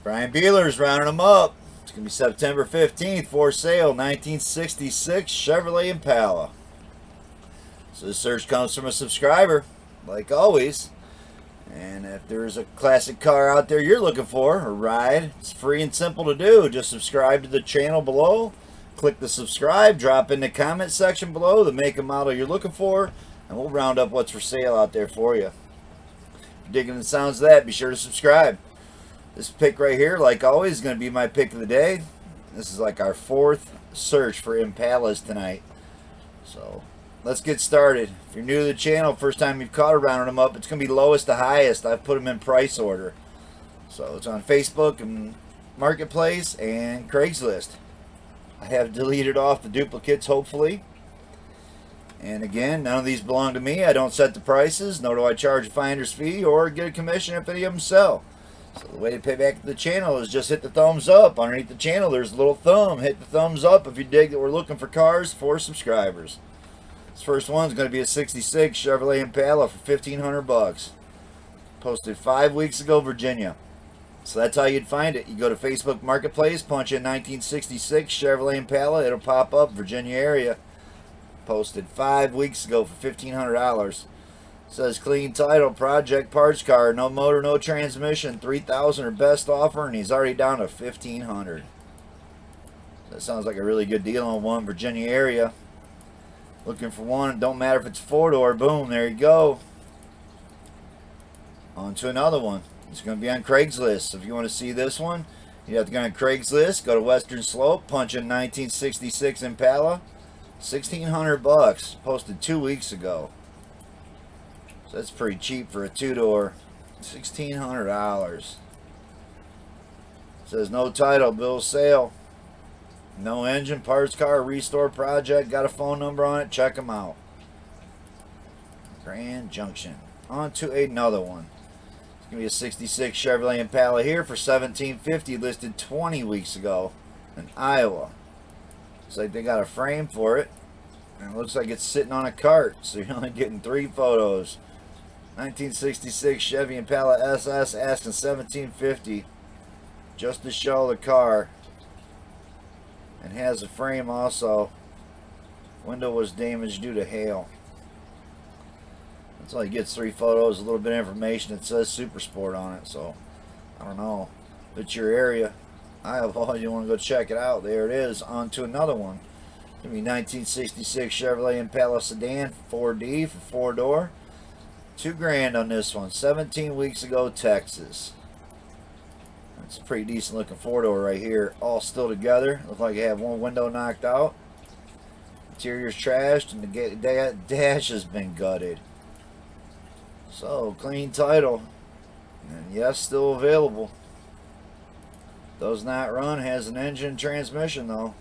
Brian Bealer's rounding them up. It's going to be September 15th for sale, 1966 Chevrolet Impala. So this search comes from a subscriber, like always. And if there's a classic car out there you're looking for, or ride, it's free and simple to do. Just subscribe to the channel below. Click the subscribe, drop in the comment section below the make and model you're looking for, and we'll round up what's for sale out there for you. If you're digging the sounds of that, be sure to subscribe. This pick right here, like always, is going to be my pick of the day. This is like our fourth search for Impalas tonight. So let's get started. If you're new to the channel, first time you've caught a rounding them up, it's going to be lowest to highest. I've put them in price order. So it's on Facebook and Marketplace and Craigslist. I have deleted off the duplicates, hopefully. And again, none of these belong to me. I don't set the prices, nor do I charge a finder's fee or get a commission if any of them sell. So the way to pay back to the channel is just hit the thumbs up. Underneath the channel, there's a little thumb. Hit the thumbs up if you dig that we're looking for cars for subscribers. This first one's going to be a 66 Chevrolet Impala for $1,500. Posted 5 weeks ago, Virginia. So that's how you'd find it. You go to Facebook Marketplace, punch in 1966 Chevrolet Impala. It'll pop up, Virginia area. Posted 5 weeks ago for $1,500. Says clean title, project parts car, no motor, no transmission, $3,000 or best offer, and he's already down to $1,500. That sounds like a really good deal on one, Virginia area. Looking for one, don't matter if it's four-door, boom, there you go. On to another one. It's going to be on Craigslist. So if you want to see this one, you have to go on Craigslist, go to Western Slope, punch in 1966 Impala, $1,600, posted 2 weeks ago. So that's pretty cheap for a two-door, $1,600. Says no title, bill of sale, no engine, parts car, restore project. Got a phone number on it. Check them out. Grand Junction. On to another one. It's gonna be a 66 Chevrolet Impala here for $1,750, listed 20 weeks ago in Iowa. Looks like they got a frame for it, and it looks like it's sitting on a cart, so you're only getting 3 photos. 1966 Chevy Impala SS, asking $1,750 just to show the car, and has a frame also. Window was damaged due to hail. That's all he gets, 3 photos, a little bit of information. It says Super Sport on it, so I don't know if it's your area. Iowa, you want to go check it out. There it is. On to another one. It's gonna be 1966 Chevrolet Impala Sedan 4D for 4-door. $2,000 on this one. 17 weeks ago, Texas. That's a pretty decent looking 4-door right here. All still together. Looks like you have one window knocked out. Interior's trashed and the dash has been gutted. So, clean title. And yes, still available. Does not run. Has an engine transmission though.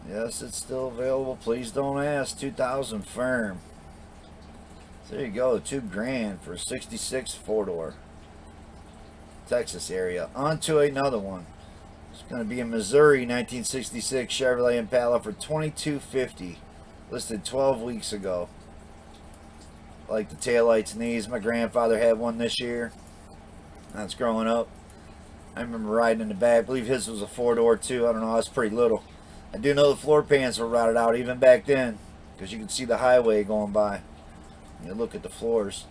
Yes, it's still available. Please don't ask. $2,000 firm. There you go, $2,000 for a 66 4-door. Texas area. On to another one. It's going to be a Missouri 1966 Chevrolet Impala for $2,250. Listed 12 weeks ago. I like the taillights and these. My grandfather had one this year. That's growing up. I remember riding in the back. I believe his was a 4-door too. I don't know, I was pretty little. I do know the floor pans were rotted out even back then, because you could see the highway going by. You look at the floors.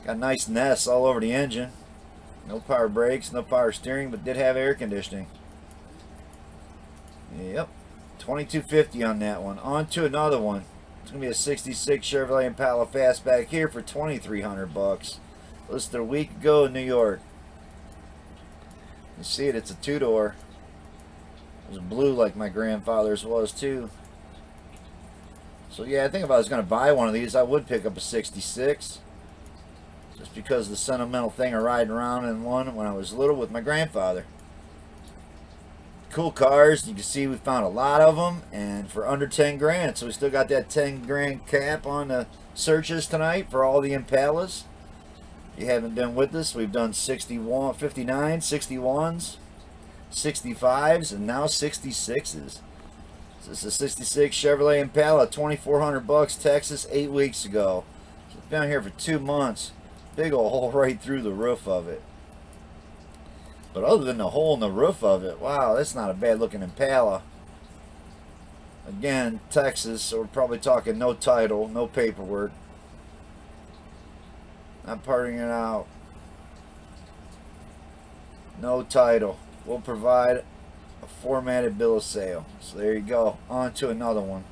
Got nice nests all over the engine. No power brakes, no power steering, but did have air conditioning. Yep, $2,250 on that one. On to another one. It's gonna be a 66 Chevrolet Impala Fastback here for $2,300. Listed a week ago in New York. You see it, it's a 2-door. It was blue like my grandfather's was too. So yeah, I think if I was going to buy one of these, I would pick up a 66. Just because of the sentimental thing of riding around in one when I was little with my grandfather. Cool cars. You can see we found a lot of them, and for under $10,000. So we still got that $10,000 cap on the searches tonight for all the Impalas. If you haven't been with us, we've done 61, 59, 61s, 65s, and now 66s. So this is a 66 Chevrolet Impala, $2,400, Texas, 8 weeks ago. So it's been here for 2 months. big old hole right through the roof of it. But other than the hole in the roof of it, wow, that's not a bad looking Impala. Again, Texas, so we're probably talking no title, no paperwork. Not parting it out. No title. We'll provide a formatted bill of sale. So there you go. On to another one.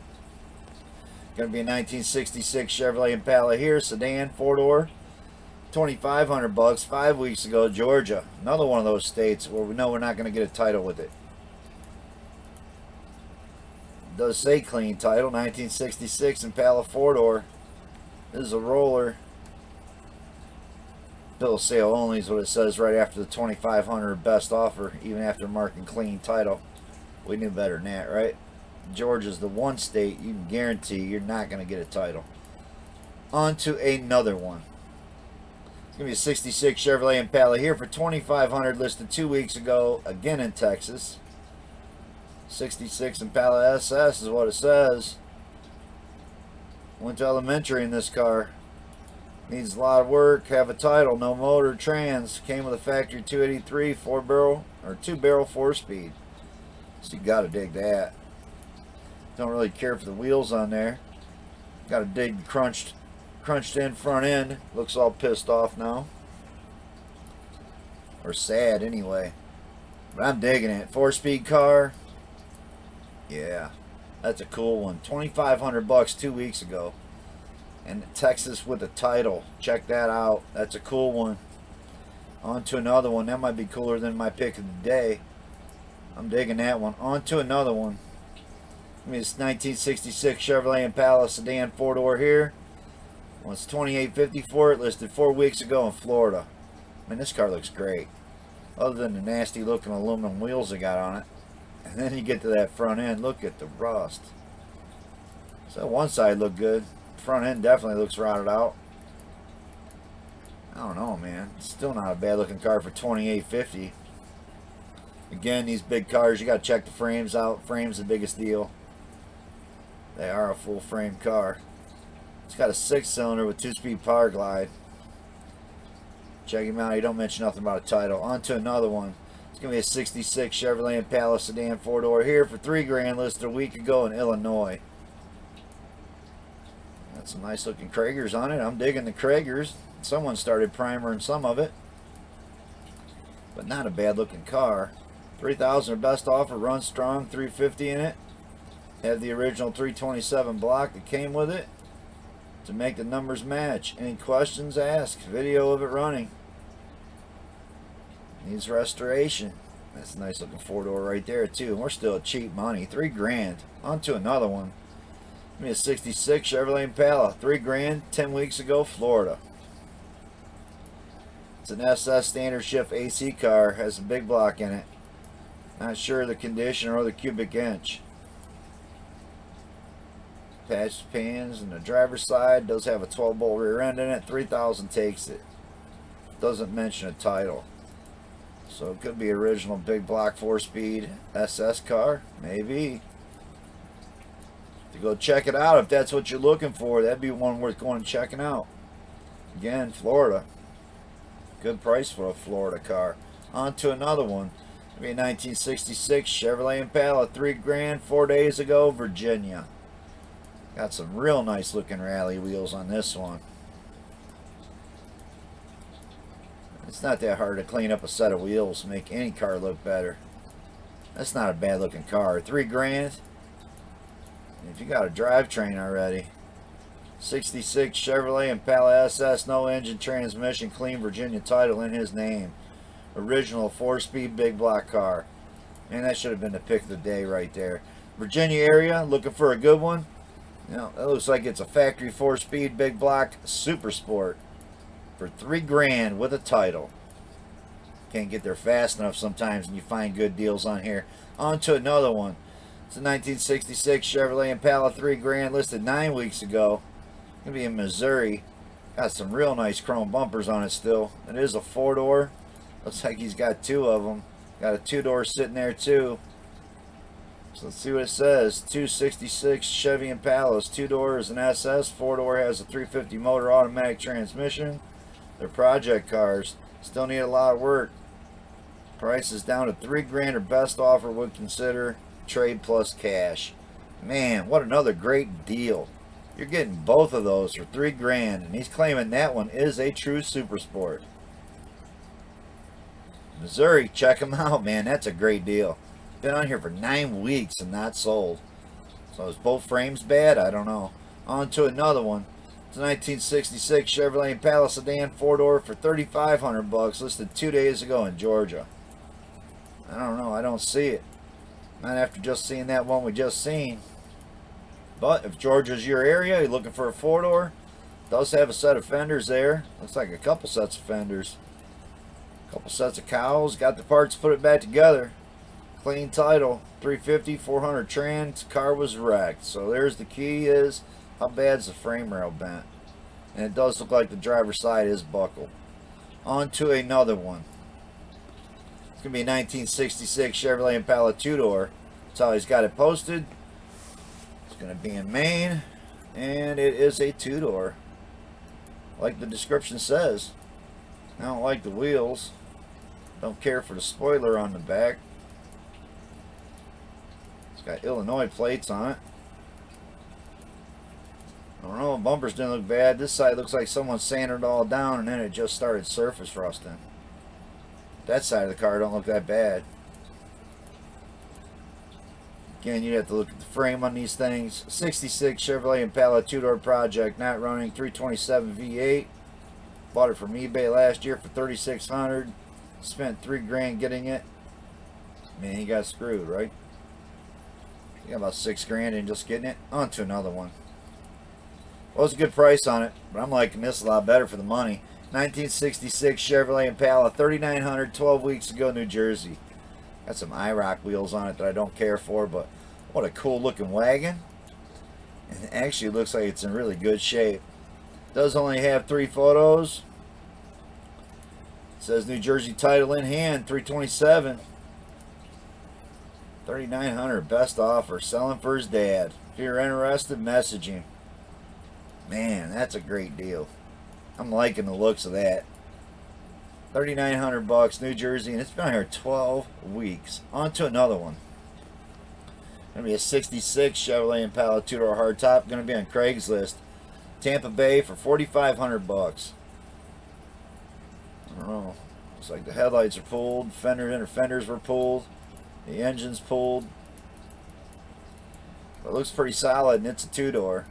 Going to be a 1966 Chevrolet Impala here, sedan, 4-door. $2,500 5 weeks ago, Georgia. Another one of those states where we know we're not going to get a title with it. It does say clean title, 1966 Impala 4-door. This is a roller. Bill of sale only is what it says right after the $2,500 best offer, even after marking clean title. We knew better than that, right? Georgia's the one state you can guarantee you're not going to get a title. On to another one. It's going to be a 66 Chevrolet Impala here for $2,500, listed 2 weeks ago, again in Texas. 66 Impala SS is what it says. Went to elementary in this car. Needs a lot of work, have a title, no motor, trans. Came with a factory 283 4-barrel or 2-barrel 4-speed. So you got to dig that. Don't really care for the wheels on there. Got a dig crunched in front end. Looks all pissed off now. Or sad anyway. But I'm digging it. 4-speed car. Yeah. That's a cool one. $2,500 2 weeks ago. And Texas with a title. Check that out. That's a cool one. On to another one. That might be cooler than my pick of the day. I'm digging that one. On to another one. I mean, it's 1966 Chevrolet Impala sedan 4-door here. Well, it's $2,850 for it, listed 4 weeks ago in Florida. I mean, this car looks great. Other than the nasty looking aluminum wheels they got on it. And then you get to that front end. Look at the rust. So one side looked good. Front end definitely looks rotted out. I don't know, man. It's still not a bad looking car for $2,850. Again, these big cars, you got to check the frames out. Frame's the biggest deal. They are a full frame car. It's got a 6-cylinder with 2-speed power glide. Check him out. He don't mention nothing about a title. On to another one. It's going to be a 66 Chevrolet Impala sedan 4-door here for $3,000, listed a week ago in Illinois. Got some nice looking Kragers on it. I'm digging the Kragers. Someone started primering some of it. But not a bad looking car. $3,000 or best offer, runs strong, $350 in it. Have the original 327 block that came with it to make the numbers match. Any questions, ask. Video of it running. Needs restoration. That's a nice looking 4-door right there too. We're still at cheap money, $3,000. On to another one. Give me a 66 Chevrolet Impala, $3,000, 10 weeks ago, Florida. It's an SS standard shift AC car, has a big block in it. Not sure of the condition or the cubic inch. Patched pans in the driver's side. Does have a 12-bolt rear end in it. $3,000 takes it. Doesn't mention a title. So it could be original big block 4-speed SS car. Maybe. To go check it out if that's what you're looking for. That'd be one worth going and checking out. Again, Florida. Good price for a Florida car. On to another one. Maybe a 1966 Chevrolet Impala, $3,000, 4 days ago, Virginia. Got some real nice looking rally wheels on this one. It's not that hard to clean up a set of wheels to make any car look better. That's not a bad looking car. $3,000. If you got a drivetrain already. 66 Chevrolet Impala SS, no engine, transmission, clean Virginia title in his name. Original 4-speed big block car. Man, that should have been the pick of the day right there. Virginia area, looking for a good one. You know, that looks like it's a factory 4-speed big block super sport for $3,000 with a title. Can't get there fast enough sometimes, and you find good deals on here. On to another one. It's a 1966 Chevrolet Impala, $3,000, listed 9 weeks ago. Gonna be in Missouri. Got some real nice chrome bumpers on it still. It is a 4-door. Looks like he's got 2 of them. Got a 2-door sitting there too. So let's see what it says. 266 Chevy Impalas, 2 doors, an SS, 4-door, has a 350 motor automatic transmission. They're project cars. Still need a lot of work. Price is down to $3,000 or best offer would consider. Trade plus cash. Man, what another great deal. You're getting both of those for $3,000, and he's claiming that one is a true super sport. Missouri, check them out, man. That's a great deal. Been on here for 9 weeks and not sold. So is both frames bad? I don't know. On to another one. It's a 1966 Chevrolet Impala Sedan 4-door for $3,500, listed 2 days ago in Georgia. I don't know. I don't see it. Not after just seeing that one we just seen. But if Georgia's your area, you're looking for a 4-door, does have a set of fenders there. Looks like a couple sets of fenders. Couple sets of cowls. Got the parts, put it back together. Clean title. 350, 400 trans. Car was wrecked. So there's the key is, how bad's the frame rail bent? And it does look like the driver's side is buckled. On to another one. It's going to be a 1966 Chevrolet Impala 2-door. That's how he's got it posted. It's going to be in Maine. And it is a 2-door. Like the description says. I don't like the wheels. Don't care for the spoiler on the back. It's got Illinois plates on it. I don't know, bumpers didn't look bad. This side looks like someone sanded it all down and then it just started surface rusting. That side of the car don't look that bad. Again, you have to look at the frame on these things. 66 Chevrolet Impala 2-door project, not running, 327 V8. Bought it from eBay last year for $3,600. Spent $3,000 getting it. Man, he got screwed, right? He got about $6,000 in just getting it. On to another one. Well, it's a good price on it, but I'm liking this a lot better for the money. 1966 Chevrolet Impala, $3,900, 12 weeks ago, New Jersey. Got some IROC wheels on it that I don't care for, but what a cool looking wagon. And it actually looks like it's in really good shape. Does only have 3 photos. It says New Jersey title in hand, 327. $3,900, best offer, selling for his dad. If you're interested, message him. Man, that's a great deal. I'm liking the looks of that. $3,900, New Jersey, and it's been here 12 weeks. On to another one. Gonna be a 66 Chevrolet Impala 2-door hardtop. Gonna be on Craigslist. Tampa Bay for $4,500. I don't know. Looks like the headlights are pulled. Inner fenders were pulled. The engine's pulled. But it looks pretty solid, and it's a 2-door.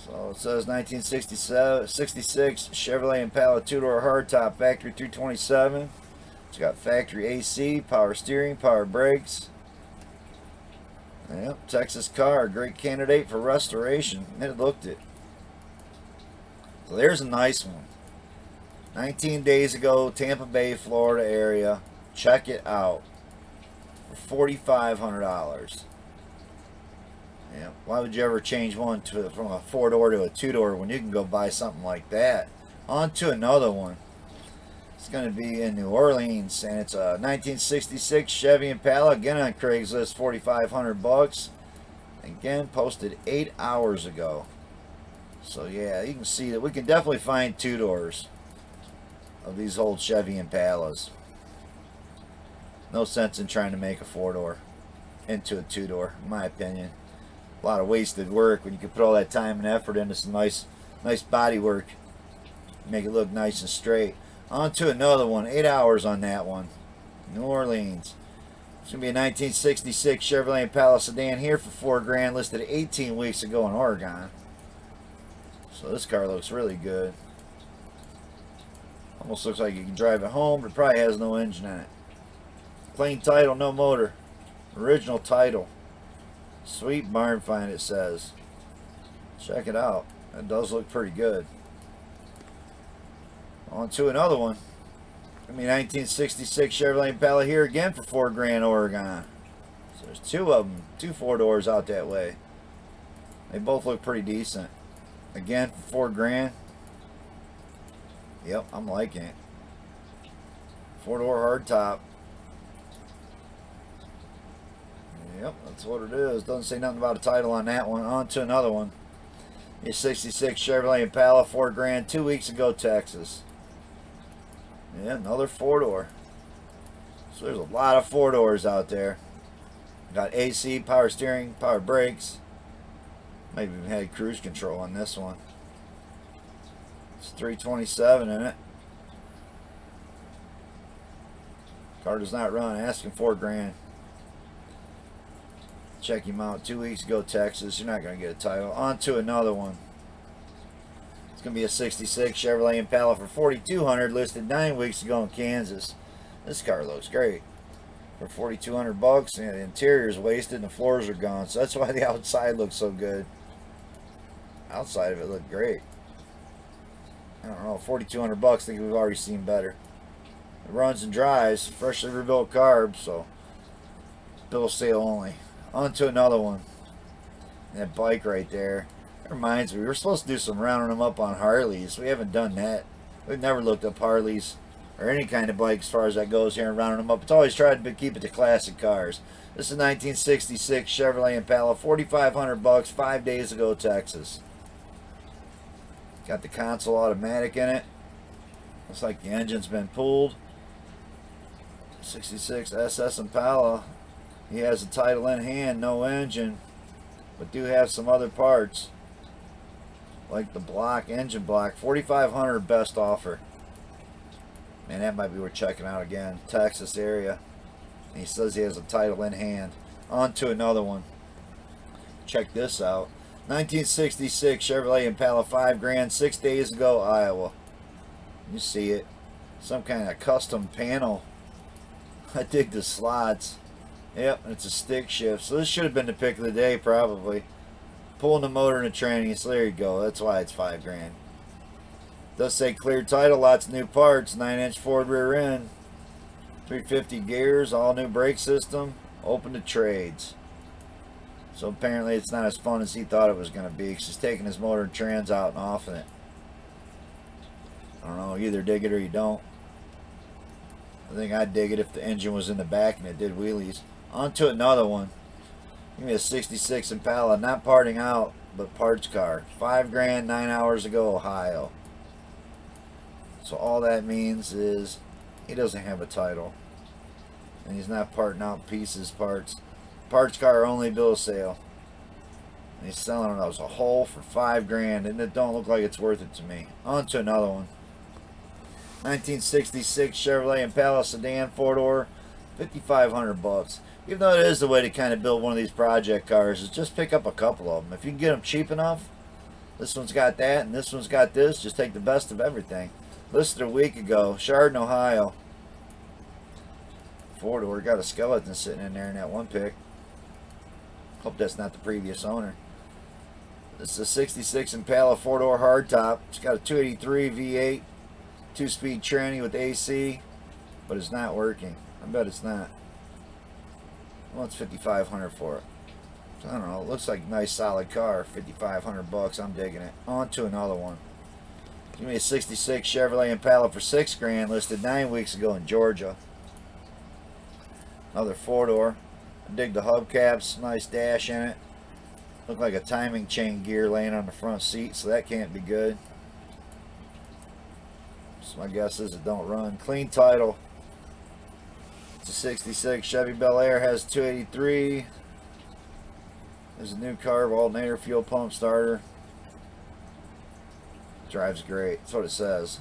So it says 1966 Chevrolet Impala 2-door hardtop, factory 227. It's got factory AC, power steering, power brakes. Yep, Texas car, great candidate for restoration. It looked it. So there's a nice one. 19 days ago, Tampa Bay, Florida area. Check it out for $4,500. Yeah, why would you ever change one from a 4-door to a 2-door when you can go buy something like that? On to another one. It's going to be in New Orleans, and it's a 1966 Chevy Impala, again on Craigslist, $4,500. Again, posted 8 hours ago. So yeah, you can see that we can definitely find 2-doors of these old Chevy Impalas. No sense in trying to make a 4-door into a 2-door, in my opinion. A lot of wasted work when you could put all that time and effort into some nice body work. Make it look nice and straight. On to another one. 8 hours on that one. New Orleans. It's going to be a 1966 Chevrolet Impala sedan here for $4,000, listed 18 weeks ago in Oregon. So this car looks really good. Almost looks like you can drive it home, but it probably has no engine in it. Clean title, no motor. Original title. Sweet barn find, it says. Check it out. That does look pretty good. On to another one. I mean, 1966 Chevrolet Impala here again for $4,000, Oregon. So there's 2 of them, 2 4-doors out that way. They both look pretty decent. Again for $4,000. Yep, I'm liking it. 4-door hardtop. Yep, that's what it is. Doesn't say nothing about a title on that one. On to another one. A 66 Chevrolet Impala, $4 grand, 2 weeks ago, Texas. Yeah, another 4-door. So there's a lot of 4-doors out there. Got AC, power steering, power brakes. Maybe even had cruise control on this one. It's 327 in it. Car does not run. Asking $4 grand. Check him out. 2 weeks ago, Texas. You're not going to get a title. On to another one. It's going to be a 66 Chevrolet Impala for $4,200, listed 9 weeks ago in Kansas. This car looks great. For $4,200, and the interior is wasted and the floors are gone. So that's why the outside looks so good. Outside of it looked great. I don't know, $4,200. I think we've already seen better. It runs and drives. Freshly rebuilt carb, so bill of sale only. On to another one. That bike right there. It reminds me, we were supposed to do some rounding them up on Harleys. We haven't done that. We've never looked up Harleys or any kind of bike as far as that goes here and rounding them up. It's always tried to keep it to classic cars. This is a 1966 Chevrolet Impala, $4,500, 5 days ago, Texas. Got the console automatic in it. Looks like the engine's been pulled. 66 SS Impala. He has a title in hand, no engine, but do have some other parts like the block, engine block. $4,500 best offer. Man, that might be worth checking out again. Texas area. And he says he has a title in hand. On to another one. Check this out. 1966 Chevrolet Impala, $5 grand, 6 days ago, Iowa. You see it. Some kind of custom panel. I dig the slots. Yep, it's a stick shift. So this should have been the pick of the day, probably. Pulling the motor in the tranny. So there you go. That's why it's $5 grand. Does say cleared title, lots of new parts, 9-inch Ford rear end, 350 gears, all new brake system, open to trades. So apparently it's not as fun as he thought it was going to be, because he's taking his motor and trans out and off in it. I don't know, either dig it or you don't. I think I'd dig it if the engine was in the back and it did wheelies. On to another one. Give me a 66 Impala, not parting out, but parts car. $5 grand, 9 hours ago, Ohio. So all that means is he doesn't have a title. And he's not parting out pieces, parts. Parts car only, bill of sale. And he's selling it as a whole for $5 grand, and it don't look like it's worth it to me. On to another one. 1966 Chevrolet Impala Sedan 4-door, $5,500. Even though it is the way to kind of build one of these project cars, is just pick up a couple of them. If you can get them cheap enough, this one's got that and this one's got this, just take the best of everything. Listed a week ago, Chardon, Ohio. 4-door, got a skeleton sitting in there in that one pick. Hope that's not the previous owner. This is a 66 Impala 4-door hardtop. It's got a 283 V8, 2-speed tranny with AC, but it's not working. I bet it's not. Well, it's $5,500 for it. I don't know. It looks like a nice solid car. $5,500. I'm digging it. On to another one. Give me a 66 Chevrolet Impala for $6 grand, listed 9 weeks ago in Georgia. Another 4-door. I dig the hubcaps. Nice dash in it. Look like a timing chain gear laying on the front seat, so that can't be good. So my guess is it don't run. Clean title. It's a 66 Chevy Bel Air, has 283. There's a new carb alternator, fuel pump starter. Drives great. That's what it says.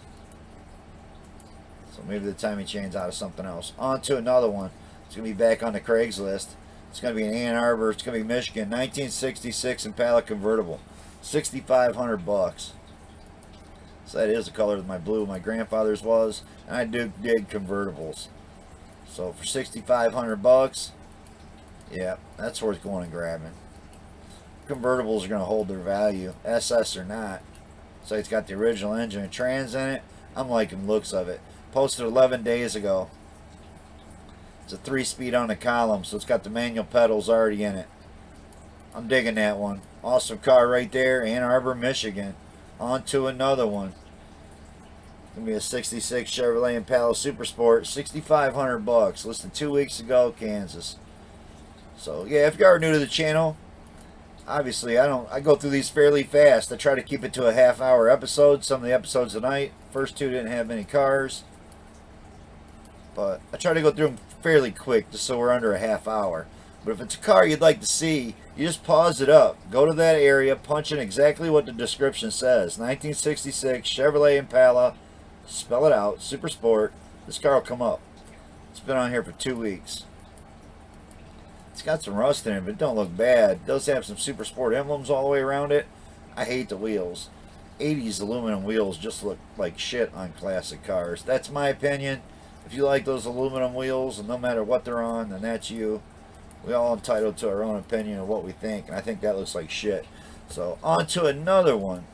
So maybe the timing chain's out of something else. On to another one. It's going to be back on the Craigslist. It's going to be in Ann Arbor. It's going to be Michigan. 1966 Impala Convertible. $6,500. So that is the color of my blue my grandfather's was. And I do dig convertibles. So for $6,500, yeah, that's worth going and grabbing. Convertibles are going to hold their value, SS or not. So it's got the original engine and trans in it. I'm liking the looks of it. Posted 11 days ago. It's a 3-speed on the column, so it's got the manual pedals already in it. I'm digging that one. Awesome car right there, Ann Arbor, Michigan. On to another one. It's going to be a 66 Chevrolet Impala Super Sport, $6,500. Listed 2 weeks ago, Kansas. So, yeah, if you are new to the channel, Obviously, I go through these fairly fast. I try to keep it to a half-hour episode. Some of the episodes tonight, first two didn't have many cars, but I try to go through them fairly quick, just so we're under a half hour. But if it's a car you'd like to see, you just pause it up, go to that area, punch in exactly what the description says. 1966 Chevrolet Impala, spell it out, Super Sport. This car will come up. It's been on here for 2 weeks. It's got some rust in it, but it don't look bad. It does have some Super Sport emblems all the way around it. I hate the wheels. 80s aluminum wheels just look like shit on classic cars. That's my opinion. If you like those aluminum wheels, and no matter what they're on, then that's you. We all entitled to our own opinion of what we think, and I think that looks like shit. So, on to another one.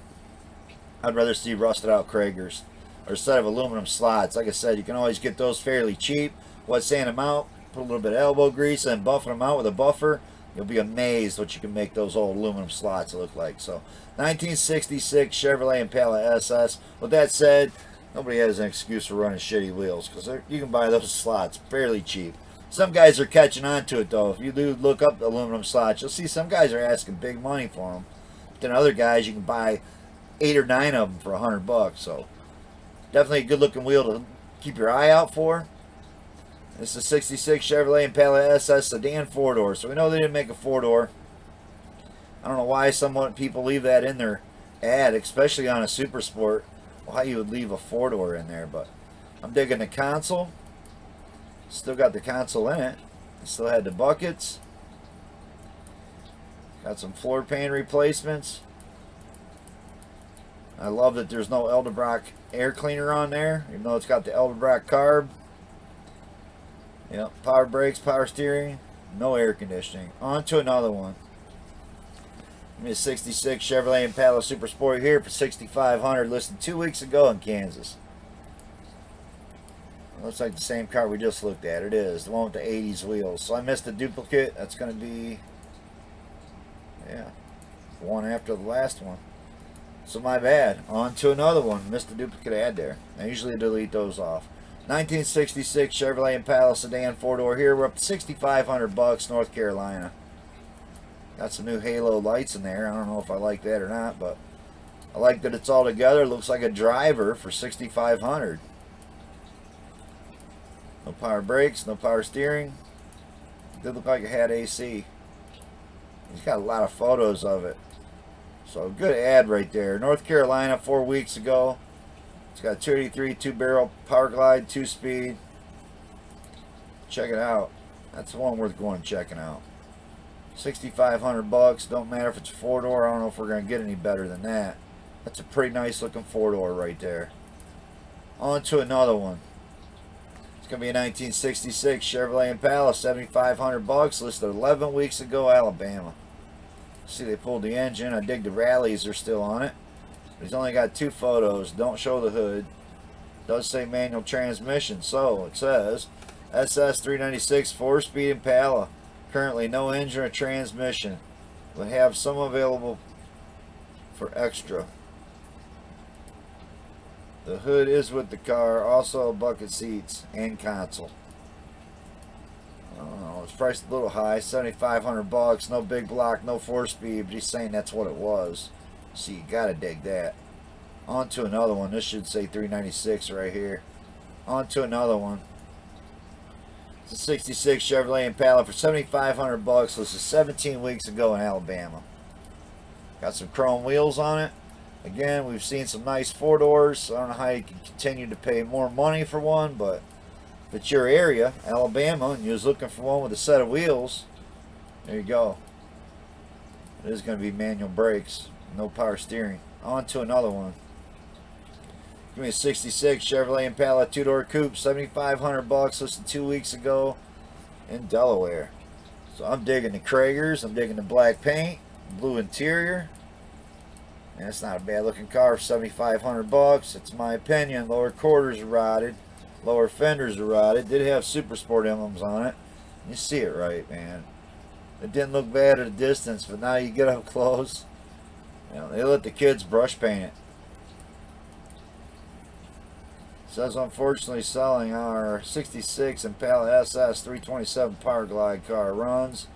I'd rather see rusted out Kragers, or a set of aluminum slots. Like I said, you can always get those fairly cheap. What, sand them out, put a little bit of elbow grease, and buffing them out with a buffer. You'll be amazed what you can make those old aluminum slots look like. So, 1966 Chevrolet Impala SS. With that said, nobody has an excuse for running shitty wheels, because you can buy those slots fairly cheap. Some guys are catching on to it, though. If you do look up the aluminum slots, you'll see some guys are asking big money for them. But then other guys, you can buy 8 or 9 of them for $100. So definitely a good-looking wheel to keep your eye out for. This is a 66 Chevrolet Impala SS Sedan 4-door. So we know they didn't make a 4-door. I don't know why some people leave that in their ad, especially on a Super Sport. Why you would leave a 4-door in there, but I'm digging the console. Still got the console in it. Still had the buckets. Got some floor pan replacements. I love that there's no Edelbrock air cleaner on there, even though it's got the Edelbrock carb. Yep, power brakes, power steering, no air conditioning. On to another one. Give me a 66 Chevrolet Impala Super Sport here for $6,500, listed 2 weeks ago in Kansas. Looks like the same car we just looked at. It is. The one with the 80s wheels. So I missed the duplicate. That's going to be, yeah, one after the last one. So my bad. On to another one. Missed the duplicate ad there. I usually delete those off. 1966 Chevrolet Impala Sedan 4-door here. We're up to $6,500, North Carolina. Got some new halo lights in there. I don't know if I like that or not, but I like that it's all together. It looks like a driver for $6,500. No power brakes, no power steering. It did look like it had AC. He's got a lot of photos of it. So good ad right there. North Carolina 4 weeks ago. It's got 283 2-barrel power glide, 2-speed. Check it out. That's the one worth going and checking out. $6,500. Don't matter if it's a 4-door. I don't know if we're going to get any better than that. That's a pretty nice looking 4-door right there. On to another one. It's going to be a 1966 Chevrolet Impala, $7,500, listed 11 weeks ago, Alabama. See, they pulled the engine. I dig the rallies are still on it. But he's only got 2 photos. Don't show the hood. Does say manual transmission. So it says SS 396 4-speed Impala. Currently no engine or transmission. Would have some available for extra. The hood is with the car, also bucket seats and console. I don't know, it's priced a little high, $7,500. No big block, no 4-speed, but he's saying that's what it was. So you gotta dig that. On to another one. This should say 396 right here. On to another one. It's a 66 Chevrolet Impala for $7,500. This is 17 weeks ago in Alabama. Got some chrome wheels on it. Again, we've seen some nice 4-doors. I don't know how you can continue to pay more money for one, but if it's your area, Alabama, and you was looking for one with a set of wheels, there you go. It is going to be manual brakes, no power steering. On to another one. Give me a 66 Chevrolet Impala 2-door coupe, $7,500, listed 2 weeks ago in Delaware. So I'm digging the Kragers, I'm digging the black paint, blue interior. And it's not a bad looking car for $7,500. It's my opinion. Lower quarters are rotted. Lower fenders are rotted. Did have Super Sport emblems on it. You see it right, man. It didn't look bad at a distance, but now you get up close. You know, they let the kids brush paint it. It says unfortunately selling our 66 Impala SS 327 Power Glide car. Runs,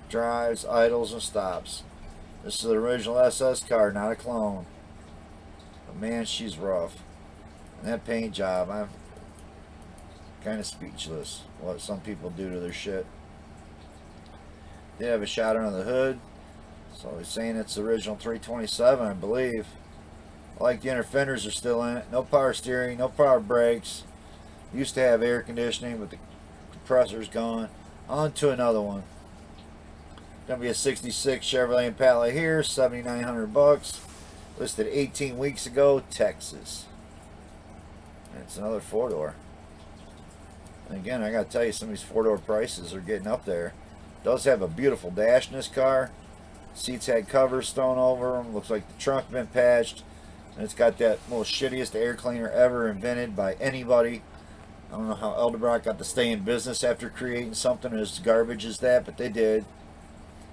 drives, idles, and stops. This is the original SS car, not a clone. But man, she's rough. And that paint job, I'm kind of speechless. What some people do to their shit. They have a shot under the hood. So he's saying it's the original 327, I believe. I like the inner fenders are still in it. No power steering, no power brakes. Used to have air conditioning, but the compressor's gone. On to another one. Gonna be a 66 Chevrolet Impala here, 7,900 bucks. Listed 18 weeks ago, Texas. And it's another four-door. And again, I gotta tell you, some of these four-door prices are getting up there. Does have a beautiful dash in this car. Seats had covers thrown over them. Looks like the trunk been patched. And it's got that most shittiest air cleaner ever invented by anybody. I don't know how Edelbrock got to stay in business after creating something as garbage as that, but they did.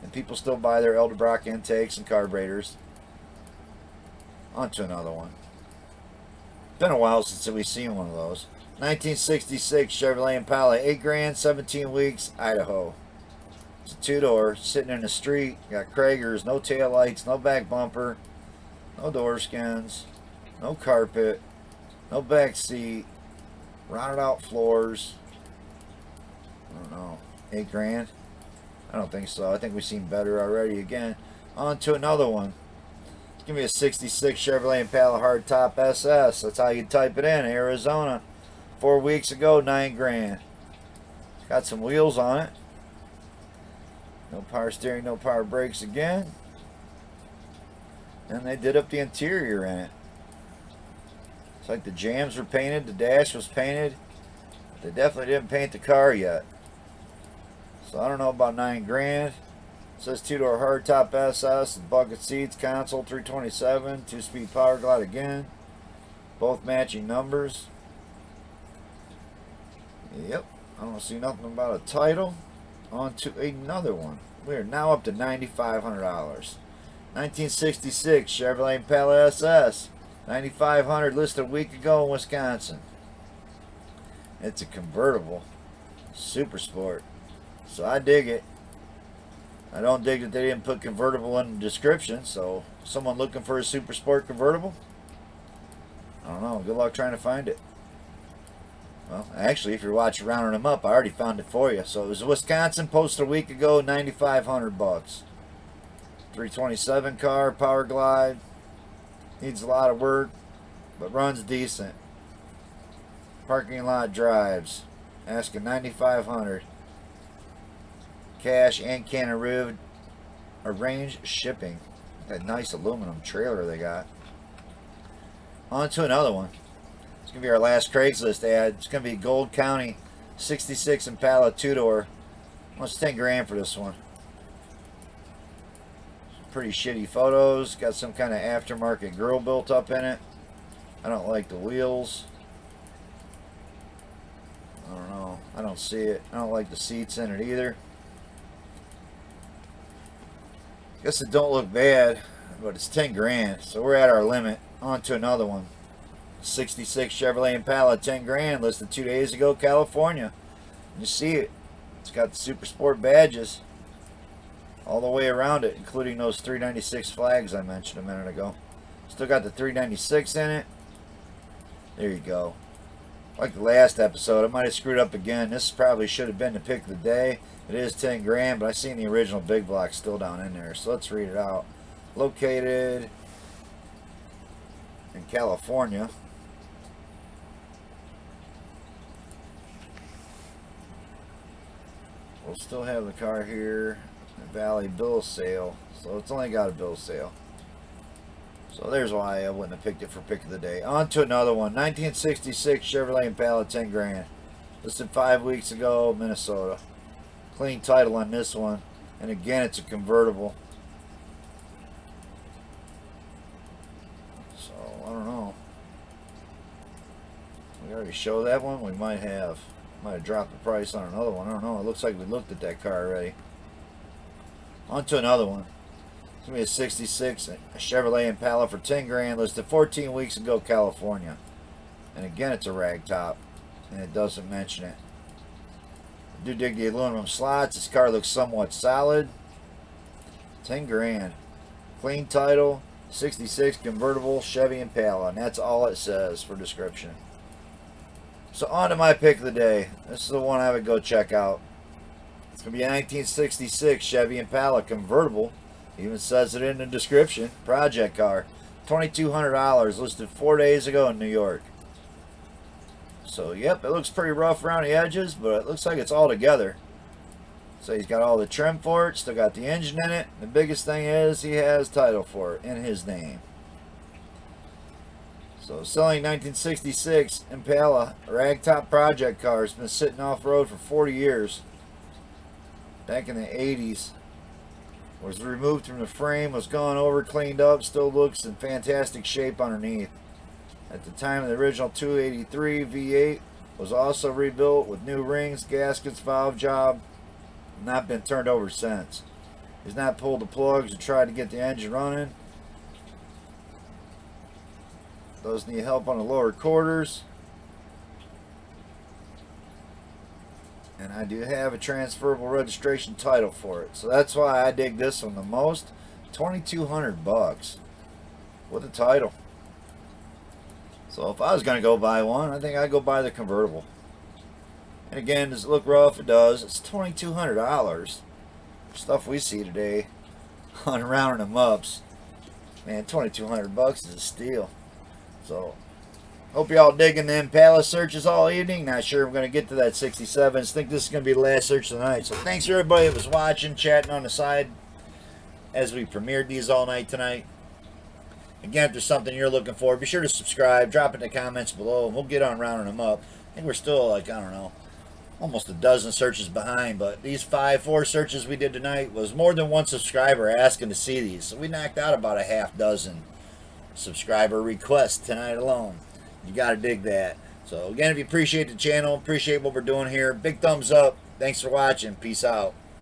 And people still buy their Edelbrock intakes and carburetors. On to another one. Been a while since we've seen one of those. 1966 Chevrolet Impala, 8 grand, 17 weeks, Idaho. It's a two-door, sitting in the street. Got Kragers, no tail lights, no back bumper, no door skins, no carpet, no back seat, rounded out floors. I don't know, 8 grand? I don't think so. I think we've seen better already. Again, on to another one. Give me a 66 Chevrolet Impala Hardtop SS. That's how you type it in, Arizona. 4 weeks ago, 9 grand. Got some wheels on it. No power steering, no power brakes again. And they did up the interior in it. It's like the jams were painted, the dash was painted. But they definitely didn't paint the car yet. So I don't know about 9 grand. It says 2-door hardtop SS, bucket seats, console 327, 2-speed power glide again. Both matching numbers. Yep, I don't see nothing about a title. On to another one. We are now up to $9,500. 1966 Chevrolet Impala Ss. $9,500 listed a week ago in Wisconsin. It's a convertible. Super Sport. So I dig it. I don't dig that they didn't put convertible in the description. So someone looking for a Super Sport convertible? I don't know. Good luck trying to find it. Well, actually, if you're watching Rounding Them Up, I already found it for you. So it was a Wisconsin, posted a week ago, $9,500 bucks. 327 car, power glide. Needs a lot of work, but runs decent. Parking lot drives. Asking $9,500. Cash and can arrange shipping. That nice aluminum trailer they got. On to another one. It's going to be our last Craigslist ad. It's going to be Gold County 66 Impala 2-door. Almost 10 grand for this one. Pretty shitty photos. Got some kind of aftermarket grill built up in it. I don't like the wheels. I don't know. I don't see it. I don't like the seats in it either. Guess it don't look bad, but it's 10 grand. So we're at our limit. On to another one. 66 Chevrolet Impala, 10 grand, listed 2 days ago, California. You see it. It's got the Super Sport badges all the way around it, including those 396 flags I mentioned a minute ago. Still got the 396 in it. There you go. Like the last episode, I might have screwed up again. This probably should have been the pick of the day. It is 10 grand, but I seen the original big block still down in there. So let's read it out. Located in California. We'll still have the car here. Valley bill of sale. So it's only got a bill of sale. So there's why I wouldn't have picked it for pick of the day. On to another one. 1966 Chevrolet Impala, 10 grand. Listed 5 weeks ago, Minnesota. Clean title on this one. And again, it's a convertible. So, I don't know. We already showed that one. We might have. Might have dropped the price on another one. I don't know. It looks like we looked at that car already. On to another one. It's going to be a 66 a Chevrolet Impala for 10 grand. Listed 14 weeks ago, California. And again, it's a rag top. And it doesn't mention it. I do dig the aluminum slots. This car looks somewhat solid. 10 grand. Clean title, 66 convertible Chevy Impala, and that's all it says for description. So on to my pick of the day. This is the one I would go check out. It's going to be a 1966 Chevy Impala convertible. Even says it in the description. Project car. $2,200, listed 4 days ago in New York. So yep, it looks pretty rough around the edges, but it looks like it's all together. So he's got all the trim for it, still got the engine in it. The biggest thing is he has title for it in his name. So selling 1966 Impala ragtop project car. Has been sitting off-road for 40 years. Back in the 80s. Was removed from the frame, was gone over, cleaned up, still looks in fantastic shape underneath. At the time of the original 283 V8 was also rebuilt with new rings, gaskets, valve job. Not been turned over since. He's not pulled the plugs or tried to get the engine running. Does need help on the lower quarters. And I do have a transferable registration title for it. So that's why I dig this one the most. $2,200 with a title. So if I was going to go buy one, I think I'd go buy the convertible. And again, does it look rough? It does. It's $2,200. Stuff we see today on rounding them ups. Man, $2,200 is a steal. So hope y'all digging the Impala searches all evening. Not sure I'm going to get to that 67s. Think this is going to be the last search of the night. So thanks to everybody that was watching, chatting on the side as we premiered these all night tonight. Again, if there's something you're looking for, be sure to subscribe. Drop it in the comments below, and we'll get on rounding them up. I think we're still like, I don't know, almost a dozen searches behind. But these 4 searches we did tonight was more than one subscriber asking to see these. So we knocked out about a half dozen subscriber requests tonight alone. You got to dig that. So again, if you appreciate the channel, appreciate what we're doing here, big thumbs up. Thanks for watching. Peace out.